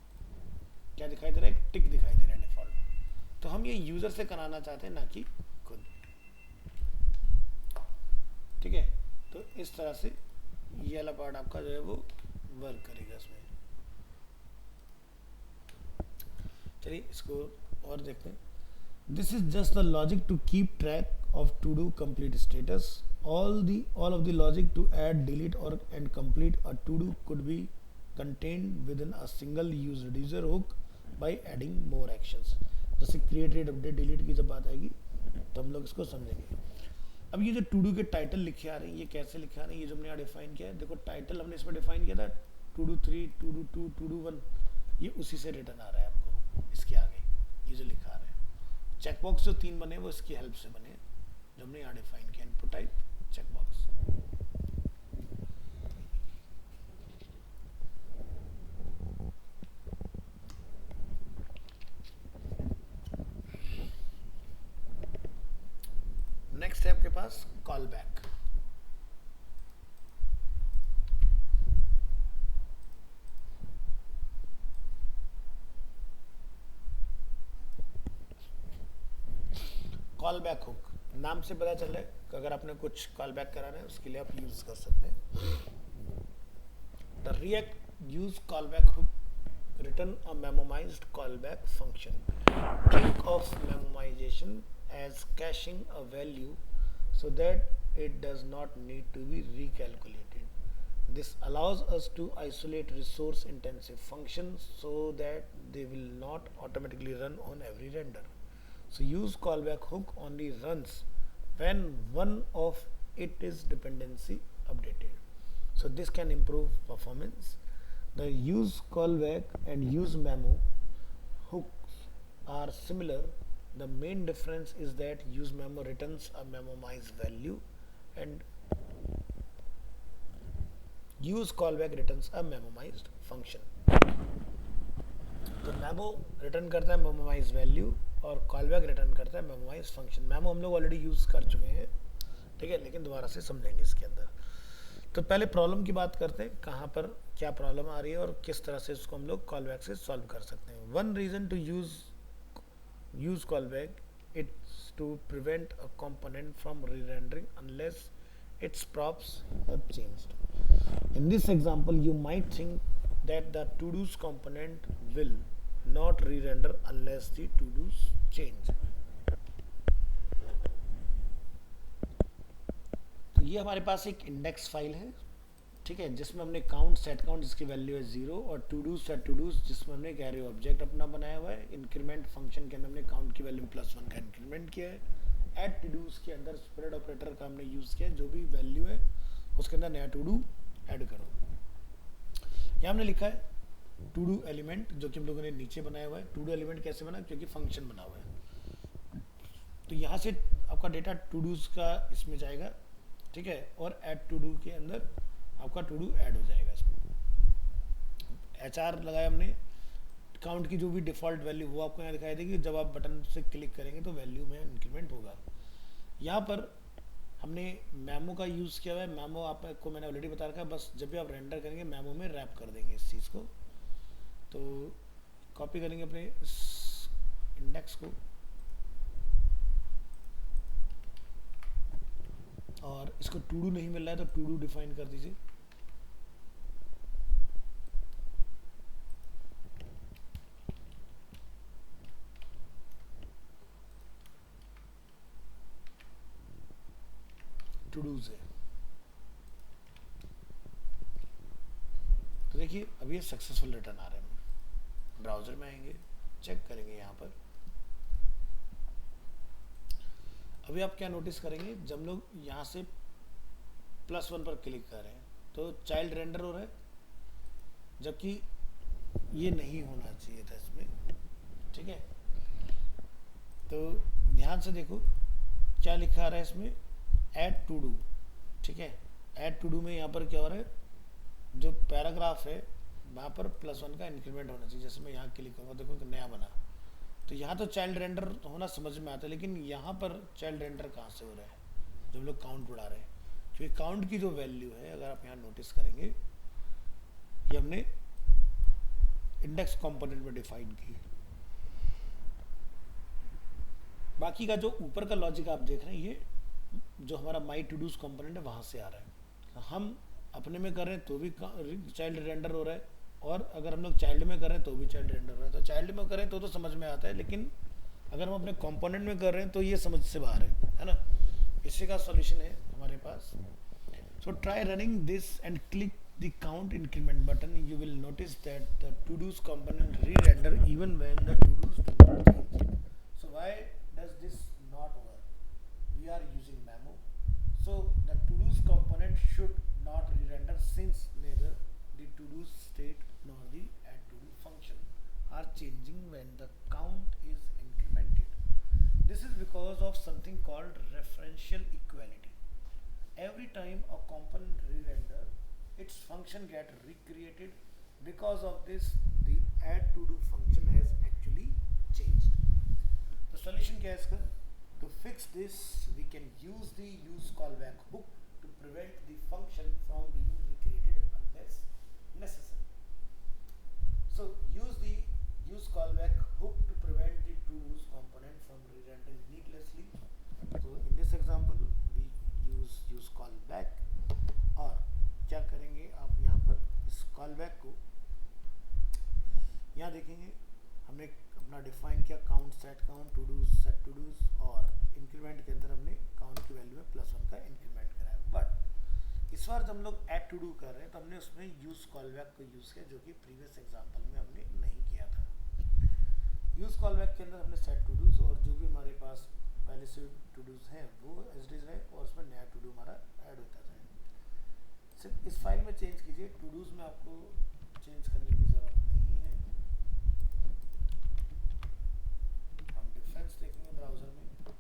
क्या दिखाई दे रहा है? एक टिक दिखाई दे रहा है डिफॉल्ट. तो हम ये यूजर से कराना चाहते हैं, ना कि खुद. ठीक है, तो इस तरह से ये वाला पार्ट आपका जो है वो वर्क करेगा इसमें. चलिए इसको और देखते हैं. This is just the logic to keep track of to-do complete status. All of the logic to add, delete or and complete a to-do could be contained within a single use reducer hook by adding more actions. जैसे create, read, update, delete की जब बात आएगी तो हम लोग इसको समझेंगे. अब ये जो to-do के टाइटल लिखे आ रहे हैं, ये कैसे लिखे आ रहे हैं? ये जो हमने यहाँ डिफाइन किया है, देखो टाइटल हमने इसमें डिफाइन किया था to-do 3, to-do 2, to-do 1. ये उसी से रिटर्न आ रहा है आपको इसके आगे. ये जो लिखा आ रहा है, चेकबॉक्स जो 3 बने वो इसकी हेल्प से बने, जो हमने यहाँ डिफाइन किया. Input type checkbox. नेक्स्ट है आपके पास call back. Call back hook नाम से पता चल रहा है कि अगर आपने कुछ कॉल बैक कराना है उसके लिए आप यूज कर सकते हैं. The React use call back hook return a memoized call back function. Think of memoization as caching a value so that it does not need to be recalculated. This allows us to isolate resource intensive functions so that they will not automatically run on every render. So use callback hook only runs when one of it is dependency updated. So this can improve performance. The use callback and use memo hooks are similar. The main difference is that use memo returns a memoized value and use callback returns a memoized function. तो memo return करता है मेमोमाइज value और callback return करता है मेमोमाइज function. Memo हम लोग already use कर चुके हैं. ठीक है, लेकिन दोबारा से समझेंगे इसके अंदर। तो पहले प्रॉब्लम की बात करते हैं, कहाँ पर क्या प्रॉब्लम आ रही है और किस तरह से इसको हम लोग कॉल बैक से सॉल्व कर सकते हैं। One reason to use callback it's to prevent a component from re-rendering unless its props have changed. In this example, you might think that the to-dos component will not re-render unless the to-dos change. तो ये हमारे पास एक index file है, ठीक है, जिसमें हमने count set count जिसकी वैल्यू है 0 और todo set todos जिसमें हमने एक एरे ऑब्जेक्ट अपना बनाया हुआ है। इंक्रीमेंट फंक्शन के अंदर हमने काउंट की वैल्यू +1 का इंक्रीमेंट किया है। ऐड टू डूज के अंदर स्प्रेड ऑपरेटर का हमने यूज़ किया है, जो भी वैल्यू है उसके अंदर नया टू डू ऐड करो। यहाँ हमने लिखा है टू डू एलिमेंट, जो कि हम लोगों ने नीचे बनाया हुआ है। टू डू एलिमेंट कैसे बना, क्योंकि फंक्शन बना हुआ है। तो यहाँ से आपका डेटा टू डूज का इसमें जाएगा, ठीक है, और ऐड टू डू के अंदर आपका टू डू ऐड हो जाएगा। इसमें HR लगाया हमने, काउंट की जो भी डिफ़ॉल्ट वैल्यू वो आपको यहाँ दिखाई देगी। जब आप बटन से क्लिक करेंगे तो वैल्यू में इंक्रीमेंट होगा। यहाँ पर हमने मैमो का यूज़ किया हुआ है। मैमो आपको मैंने ऑलरेडी बता रखा है, बस जब भी आप रेंडर करेंगे मैमो में रैप कर देंगे इस चीज़ को। तो कॉपी करेंगे अपने इंडेक्स को और इसको टू डू नहीं मिल रहा है तो टू डू डिफाइन कर दीजिए। टू डूज है, तो देखिए अभी ये सक्सेसफुल रिटर्न आ रहे हैं। ब्राउजर में आएंगे, चेक करेंगे यहाँ पर। अभी आप क्या नोटिस करेंगे, जब लोग यहाँ से +1 पर क्लिक कर रहे हैं तो चाइल्ड रेंडर हो रहा है, जबकि ये नहीं होना चाहिए था इसमें, ठीक है। तो ध्यान से देखो क्या लिखा आ रहा है इसमें, ऐड टू डू, ठीक है। ऐड टू डू में यहाँ पर क्या हो रहा है, जो पैराग्राफ है वहाँ पर +1 का इंक्रीमेंट होना चाहिए। जैसे मैं यहाँ क्लिक करूँगा, देखो नया बना, तो यहाँ तो चाइल्ड रेंडर होना समझ में आता है, लेकिन यहाँ पर चाइल्ड रेंडर कहाँ से हो रहा है, जब लोग काउंट बढ़ा रहे हैं। क्योंकि काउंट की जो वैल्यू है, अगर आप यहाँ नोटिस करेंगे, ये हमने इंडेक्स कंपोनेंट में डिफाइन की है। बाकी का जो ऊपर का लॉजिक आप देख रहे हैं, ये जो हमारा माई टू डूज कंपोनेंट है वहाँ से आ रहा है। हम अपने में कर रहे हैं तो भी चाइल्ड रेंडर हो रहा है, और अगर हम लोग चाइल्ड में कर रहे हैं तो भी चाइल्ड रेंडर हो रहा है। तो चाइल्ड में करें तो समझ में आता है, लेकिन अगर हम अपने कंपोनेंट में कर रहे हैं तो ये समझ से बाहर है ना। इसी का सॉल्यूशन है हमारे पास। So try running this and click the count increment button. You will notice that the to do's component re-render even when the to do's do not change. So why does this not work? We are using memo, so the to do's component should not re-render, since neither the to do's state nor the add to do function are changing when the count is incremented. This is because of something called referential equality. Every time a component re-render, its function get recreated. Because of this, the add to do function has actually changed. The solution क्या है इसका? To fix this, we can use the use callback hook to prevent the function from being recreated unless necessary. So use the use callback hook to prevent the to do's component from re-rendering needlessly. So in this example, we use callback, और क्या करेंगे आप यहाँ पर इस callback को यहाँ देखेंगे, हमने अपना डिफाइन किया count set count todos set todos, और इंक्रीमेंट के अंदर हमने काउंट की वैल्यू में +1 का इंक्रीमेंट कराया। बट इस बार जब हम लोग ऐड टू डू कर रहे हैं तो हमने उसमें यूज कॉलबैक को यूज़ किया, जो कि प्रीवियस एग्जाम्पल में हमने नहीं किया था। यूज कॉलबैक के अंदर हमने सेट टू डूज और जो भी हमारे पास पहले से टू डूज हैं वो एज इट इज रहे, और उसमें नया टू डू हमारा ऐड होता जाए। सिर्फ इस फाइल में चेंज कीजिए, टू डूज में आपको चेंज करने की ज़रूरत नहीं है। हम डिफरेंस देखेंगे ब्राउज़र में,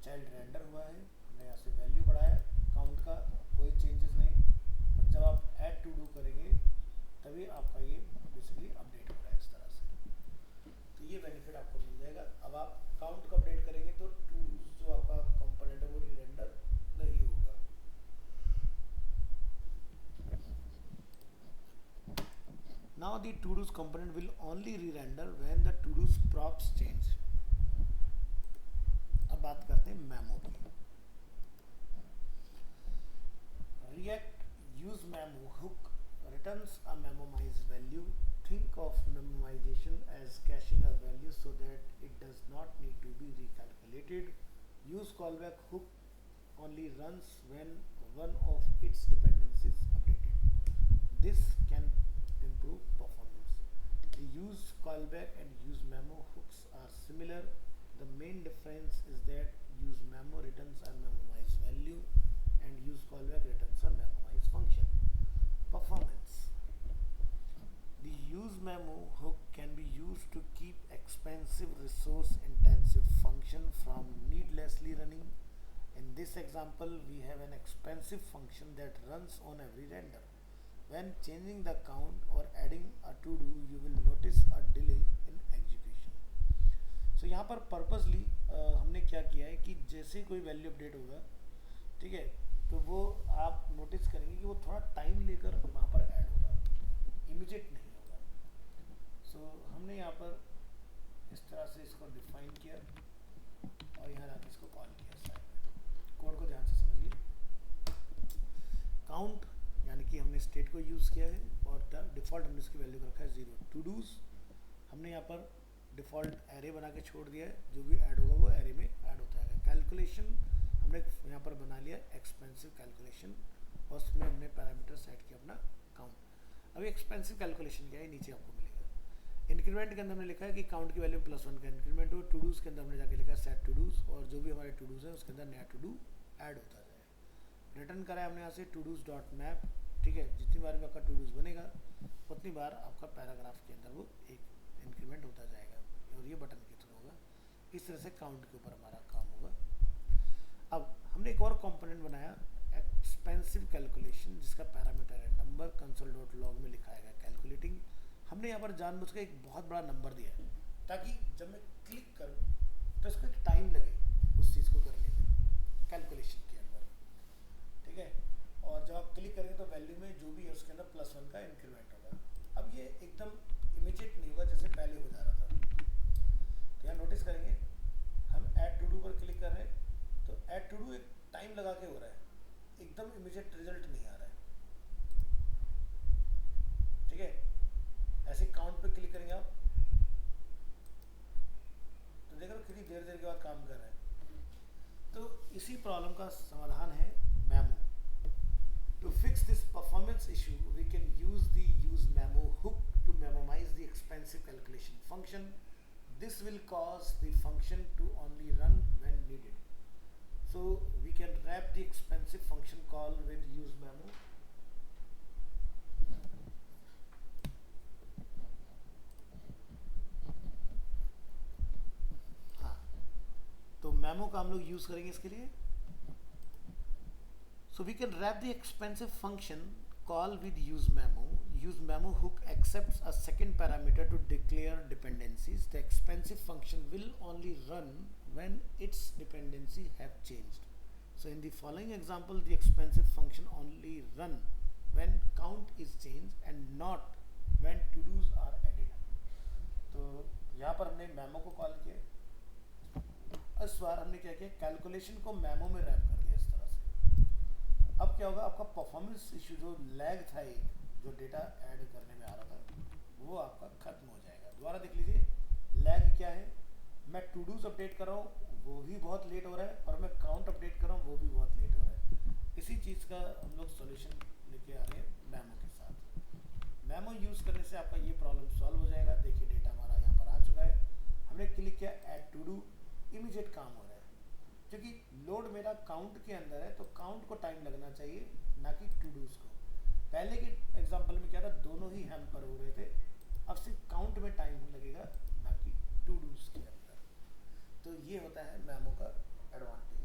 चाइल्ड रेंडर हुआ है, हमने यहाँ से वैल्यू बढ़ाया, काउंट का कोई चेंजेस नहीं। अब जब आप ऐड टू डू करेंगे तभी आपका ये बेसिकली अपडेट हो रहा है इस तरह से। तो ये बेनिफिट आपको मिल जाएगा। अब आप काउंट को अपडेट करेंगे तो टू डूज जो आपका कंपोनेंट है वो री रेंडर नहीं होगा। Now the to-dos component will only re-render when the to-dos props change. अब बात करते हैं मेमो की. React use memo hook returns a memomized value. Think of memomization as caching a value so that it does not need to be recalculated. Use callback hook only runs when one of its dependencies updated. This can improve performance. The use callback and use memo hooks are similar. The main difference is that use memo returns a memomized value and use callback returns a memomized function. Performance. The use memo hook can be used to keep expensive resource intensive function from needlessly running. In this example, we have an expensive function that runs on every render. When changing the count or adding a to do, you will notice a delay in execution. So यहाँ पर purposely हमने क्या किया है कि जैसे कोई value update होगा, ठीक है, तो वो आप नोटिस करेंगे कि वो थोड़ा टाइम लेकर वहाँ पर ऐड होगा, इमीडिएट नहीं होगा. सो हमने यहाँ पर इस तरह से इसको डिफाइन किया और यहाँ जाके इसको कॉल किया. साइड कोड को ध्यान से समझिए. काउंट यानी कि हमने स्टेट को यूज़ किया है और डिफ़ॉल्ट हमने इसकी वैल्यू रखा है 0. टू डूज हमने यहाँ पर डिफ़ॉल्ट एरे बना के छोड़ दिया है, जो भी ऐड होगा वो एरे में ऐड होता है. कैलकुलेशन हमने यहाँ पर बना लिया एक्सपेंसिव कैलकुलेशन और उसमें हमने पैरामीटर सेट किया अपना काउंट. अभी एक्सपेंसिव कैलकुलेशन क्या है नीचे आपको मिलेगा. इंक्रीमेंट के अंदर हमने लिखा है कि काउंट की वैल्यू +1 का इंक्रीमेंट हो. टू डूज के अंदर हमने जाके लिखा है सेट टू डूज और जो भी हमारे टू डूज है उसके अंदर नया टू डू ऐड होता जाए. रिटर्न करा है हमने यहाँ से टू डूज डॉट मैप. ठीक है, जितनी बार भी आपका टू डूज बनेगा उतनी बार आपका पैराग्राफ के अंदर वो एक इंक्रीमेंट होता जाएगा और ये बटन के थ्रू होगा. इस तरह से काउंट के ऊपर हमारा काम होगा. अब हमने एक और कंपोनेंट बनाया एक्सपेंसिव कैलकुलेशन जिसका पैरामीटर है नंबर. कंसोल डॉट लॉग में लिखा है कैलकुलेटिंग. हमने यहाँ पर जानबूझ के एक बहुत बड़ा नंबर दिया है ताकि जब मैं क्लिक करूँ तो इसको एक टाइम लगे उस चीज़ को करने में कैलकुलेशन के अंदर. ठीक है, और जब आप क्लिक करेंगे तो वैल्यू में जो भी है उसके अंदर +1 का इंक्रीमेंट होगा. अब ये एकदम इमीडिएट नहीं होगा जैसे पहले हो जा रहा था. तो यहाँ नोटिस करेंगे हम ऐड टू डू पर क्लिक कर रहे हैं तो ऐड टू डू एक टाइम लगा के हो रहा है, एकदम इमीडिएट रिजल्ट नहीं आ रहा है. ठीक है, ऐसे काउंट पे क्लिक करेंगे आप तो देख रहे हो कितनी देर के बाद काम कर रहे हैं. तो इसी प्रॉब्लम का समाधान है memo. To fix this performance issue we can use the use memo hook to memoize the expensive calculation function. This will cause the function to only run when needed. So we can wrap the expensive function call with use memo. हाँ, तो memo का हम लोग use करेंगे इसके लिए. So we can wrap the expensive function call with use memo. Use memo hook accepts a second parameter to declare dependencies. The expensive function will only run when its dependency have changed. So in the following example, the expensive function only run when count is changed and not when to-dos are added. तो यहाँ पर हमने memo को call किया. इस बार हमने क्या किया, कैलकुलेशन को मेमो में रैप कर दिया इस तरह से. अब क्या होगा, आपका परफॉर्मेंस इशू जो लैग था एक जो डेटा ऐड करने में आ रहा था वो आपका खत्म हो जाएगा. दोबारा देख लीजिए लैग क्या है. मैं टू डूज अपडेट कर रहा हूँ वो भी बहुत लेट हो रहा है और मैं काउंट अपडेट कर रहा हूँ वो भी बहुत लेट हो रहा है. इसी चीज़ का हम लोग सॉल्यूशन लेके आ रहे हैं मेमो के साथ. मेमो यूज़ करने से आपका ये प्रॉब्लम सॉल्व हो जाएगा. देखिए डेटा हमारा यहाँ पर आ चुका है. हमने क्लिक किया ऐड टू डू, इमीडिएट काम हो रहा है क्योंकि लोड मेरा काउंट के अंदर है तो काउंट को टाइम लगना चाहिए ना कि टू डूज को. पहले के एग्जाम्पल में क्या था, दोनों ही हैम्पर हो रहे थे. अब सिर्फ काउंट में टाइम लगेगा ना कि टू डूज के अंदर. तो ये होता है मेमो का एडवांटेज.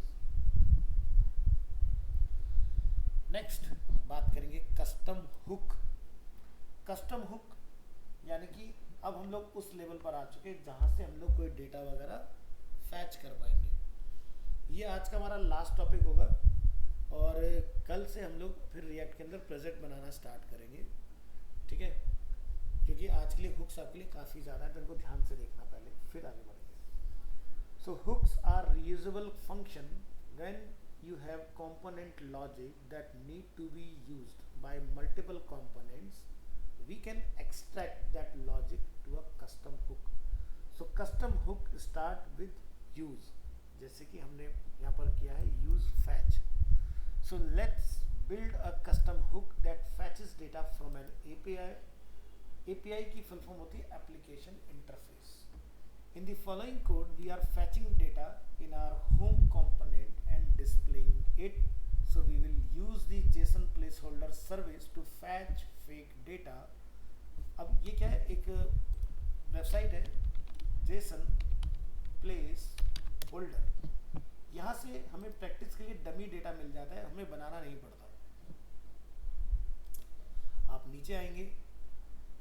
नेक्स्ट बात करेंगे कस्टम हुक. कस्टम हुक यानी कि अब हम लोग उस लेवल पर आ चुके हैं जहाँ से हम लोग कोई डेटा वगैरह फैच कर पाएंगे. ये आज का हमारा लास्ट टॉपिक होगा और कल से हम लोग फिर रिएक्ट के अंदर प्रोजेक्ट बनाना स्टार्ट करेंगे. ठीक है, क्योंकि आज के लिए हुक्स आपके लिए काफ़ी ज़्यादा है, तो इनको ध्यान से देखना पहले, फिर आगे बढ़ेंगे। So hooks are reusable function when you have component logic that need to be used by multiple components. We can extract that logic to a custom hook. So custom hook start with use, जैसे कि हमने यहाँ पर किया है use fetch. So let's build a custom hook that fetches data from an API. API की full form होती है application interface. In the following code, we are fetching data in our home component and displaying it. So we will use the JSON placeholder service to fetch fake data. अब ये क्या है, एक website है JSON placeholder. यहाँ से हमें practice के लिए डमी डेटा मिल जाता है, हमें बनाना नहीं पड़ता। आप नीचे आएंगे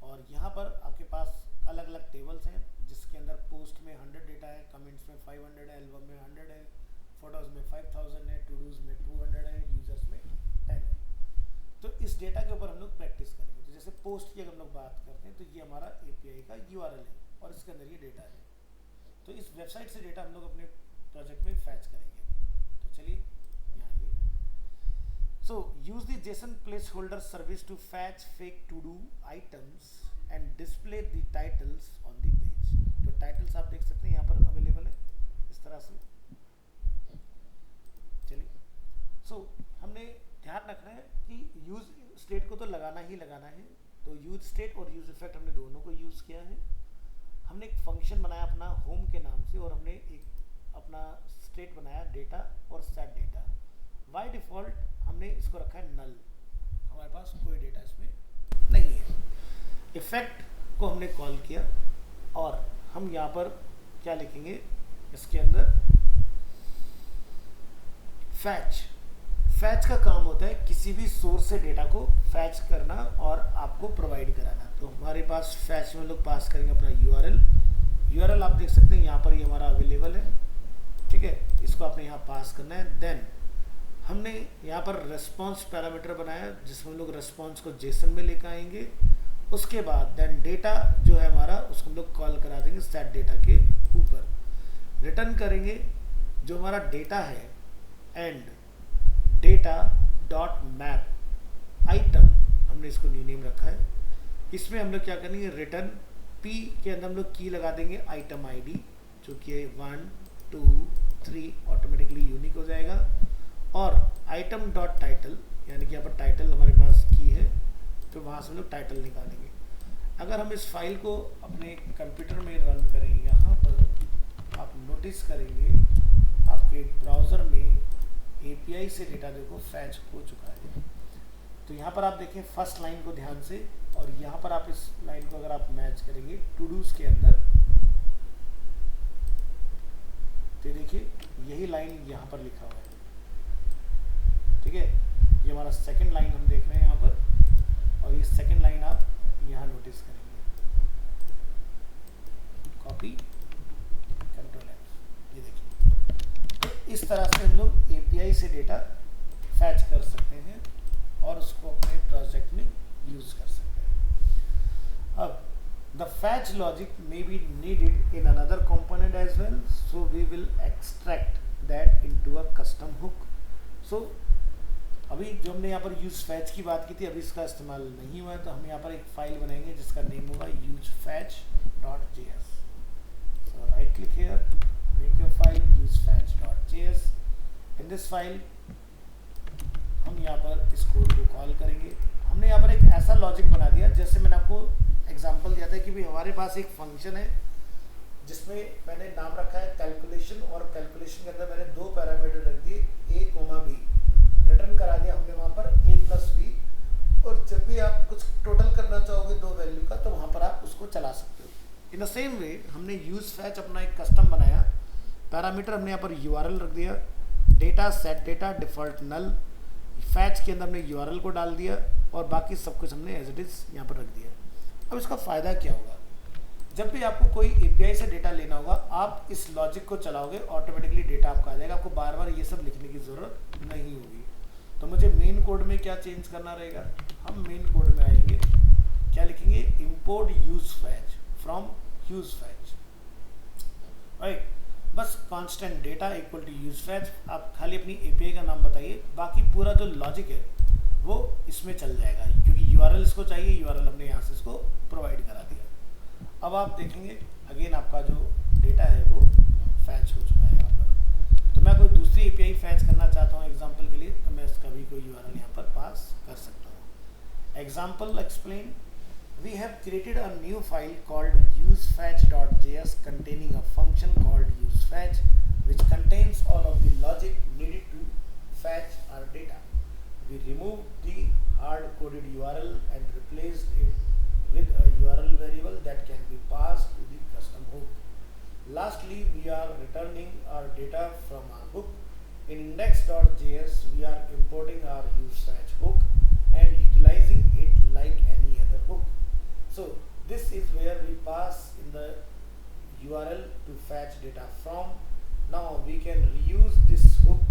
और यहाँ पर आपके पास अलग अलग टेबल्स हैं, जिसके अंदर पोस्ट में 100 डेटा है, कमेंट्स में 500 है, एल्बम में 100 है, फोटोज़ में 5000 है, टू डूज में 200 है, यूजर्स में 10 है। तो इस डेटा के ऊपर हम लोग प्रैक्टिस करेंगे। तो जैसे पोस्ट की अगर हम लोग बात करते हैं तो ये हमारा API का URL है और इसके अंदर ये डेटा है। तो इस वेबसाइट से डेटा हम लोग अपने प्रोजेक्ट में फैच करेंगे। तो चलिए यहाँ आइए। So use the JSON placeholder service to fetch fake to-do items and display the titles on the page. तो टाइटल्स आप देख सकते हैं यहाँ पर अवेलेबल है इस तरह से। चलिए, सो हमने ध्यान रखना है कि यूज स्टेट को तो लगाना ही लगाना है। तो यूज स्टेट और यूज इफेक्ट हमने दोनों को यूज किया है। हमने एक फंक्शन बनाया अपना होम के नाम से और हमने एक अपना स्टेट बनाया डेटा और सेट डेटा। बाय डिफॉल्ट हमने इसको रखा है नल, हमारे पास कोई डेटा इसमें नहीं है। इफेक्ट को हमने कॉल किया और हम यहाँ पर क्या लिखेंगे, इसके अंदर फैच का काम होता है किसी भी सोर्स से डेटा को फैच करना और आपको प्रोवाइड कराना। तो हमारे पास फैच में लोग पास करेंगे अपना यूआरएल आप देख सकते हैं यहाँ पर ये हमारा अवेलेबल है, ठीक है। इसको आपने यहाँ पास करना है। देन हमने यहाँ पर रेस्पॉन्स पैरामीटर बनाया जिसमें हम लोग रेस्पॉन्स को जेसन में लेकर आएंगे। उसके बाद देन डेटा जो है हमारा उसको हम लोग कॉल करा देंगे सेट डेटा के ऊपर, रिटर्न करेंगे जो हमारा डेटा है and data dot map item, हमने इसको न्यू नेम रखा है। इसमें हम लोग क्या करेंगे, रिटर्न पी के अंदर हम लोग की लगा देंगे आइटम आईडी जो कि 1 2 3 ऑटोमेटिकली यूनिक हो जाएगा। और आइटम डॉट टाइटल यानी कि यहाँ पर टाइटल हमारे पास की है तो वहाँ से हम लोग टाइटल निकालेंगे। अगर हम इस फाइल को अपने कंप्यूटर में रन करेंगे, यहाँ पर आप नोटिस करेंगे आपके ब्राउज़र में API से डेटा देखो फैच हो चुका है। तो यहाँ पर आप देखें फर्स्ट लाइन को ध्यान से, और यहाँ पर आप इस लाइन को अगर आप मैच करेंगे टू डूज के अंदर तो देखिए यही लाइन यहाँ पर लिखा हुआ है, ठीक है। ये हमारा सेकंड लाइन हम देख रहे हैं यहाँ पर, और ये सेकंड लाइन आप यहाँ नोटिस करेंगे, कॉपी कंट्रोल F, ये देखिए। तो इस तरह से हम लोग API से डेटा फैच कर सकते हैं और उसको अपने प्रोजेक्ट में यूज कर सकते हैं। अब the fetch logic may be needed in another component as well, so we will extract that into a custom hook. So अभी जो हमने यहाँ पर यूज फैच की बात की थी अभी इसका इस्तेमाल नहीं हुआ है, तो हम यहाँ पर एक फाइल बनाएंगे जिसका नेम होगा usefetch.js। so right click here, make your file usefetch.js। in this file हम यहाँ पर इस कोड को कॉल करेंगे। हमने यहाँ पर एक ऐसा लॉजिक बना दिया, जैसे मैंने आपको एग्जांपल दिया था कि भाई हमारे पास एक फंक्शन है जिसमें मैंने नाम रखा है कैलकुलेशन, और कैलकुलेशन के अंदर मैंने दो पैरामीटर रख दिए a, b, रिटर्न करा दिया हमने वहाँ पर a + b, और जब भी आप कुछ टोटल करना चाहोगे दो वैल्यू का तो वहाँ पर आप उसको चला सकते हो। इन द सेम वे हमने यूज फैच अपना एक कस्टम बनाया, पैरामीटर हमने यहाँ पर URL रख दिया, डेटा सेट डेटा डिफॉल्ट नल, फैच के अंदर हमने URL को डाल दिया और बाकी सब कुछ हमने एज इट इज यहाँ पर रख दिया। अब इसका फ़ायदा क्या होगा, जब भी आपको कोई API से डेटा लेना होगा आप इस लॉजिक को चलाओगे, ऑटोमेटिकली डेटा आपका आ जाएगा, आपको बार बार ये सब लिखने की ज़रूरत नहीं होगी। तो मुझे मेन कोड में क्या चेंज करना रहेगा, हम मेन कोड में आएंगे, क्या लिखेंगे, import use fetch from use fetch, right. बस constant data equal to use fetch, आप खाली अपनी एपीआई का नाम बताइए, बाकी पूरा जो लॉजिक है वो इसमें चल जाएगा, क्योंकि यूआरएल इसको चाहिए, यूआरएल हमने यहाँ से इसको प्रोवाइड करा दिया। अब आप देखेंगे अगेन आपका जो डेटा है वो फैच हो चुका है यहाँ पर। तो मैं कोई दूसरी एपीआई फैच करना चाहता हूँ एग्जाम्पल के लिए, तो मैं इसका भी कोई यूआरएल यहाँ पर पास कर सकता हूँ। Example explain, we have created a new file called usefetch.js containing a function called usefetch which contains all of the logic needed to fetch our data. We removed the hard-coded URL and replaced it with a URL variable that can be passed to the custom hook. Lastly, we are returning our data from our hook. In index.js, we are importing our usefetch hook and utilizing it like any other hook. So this is where we pass in the URL to fetch data from. Now we can reuse this hook,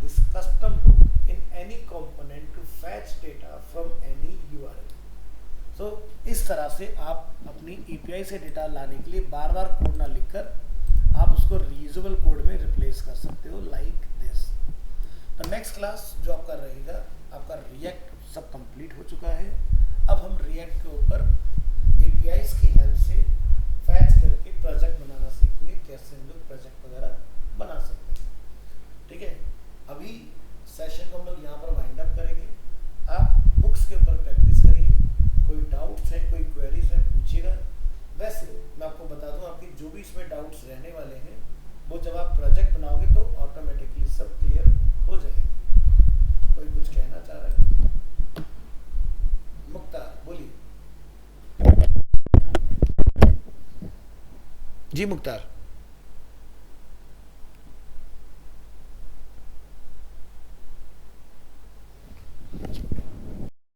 this custom hook in any component to fetch data from any URL. So इस तरह से आप अपनी API से data लाने के लिए बार bar code ना लिखकर आप उसको reusable कोड में रिप्लेस कर सकते हो like this. तो नेक्स्ट क्लास जो आपका रहेगा, आपका रिएक्ट सब कंप्लीट हो चुका है। अब हम रिएक्ट के ऊपर APIs की हेल्प से फैच करके प्रोजेक्ट बनाना सीखेंगे, कैसे हम लोग प्रोजेक्ट वगैरह बना सकते हैं। ठीक है, अभी सेशन को हम लोग यहाँ पर वाइंड अप करेंगे। आप बुक्स के ऊपर प्रैक्टिस करिए, कोई डाउट्स हैं, कोई क्वेरीज हैं पूछिएगा। वैसे मैं आपको बता दूं, आपकी जो भी इसमें डाउट्स रहने वाले हैं वो जब आप प्रोजेक्ट बनाओगे तो ऑटोमेटिकली सब क्लियर हो जाएंगे। कोई कुछ कहना चाह रहा है? मुख्तार बोलिए। जी मुख्तार।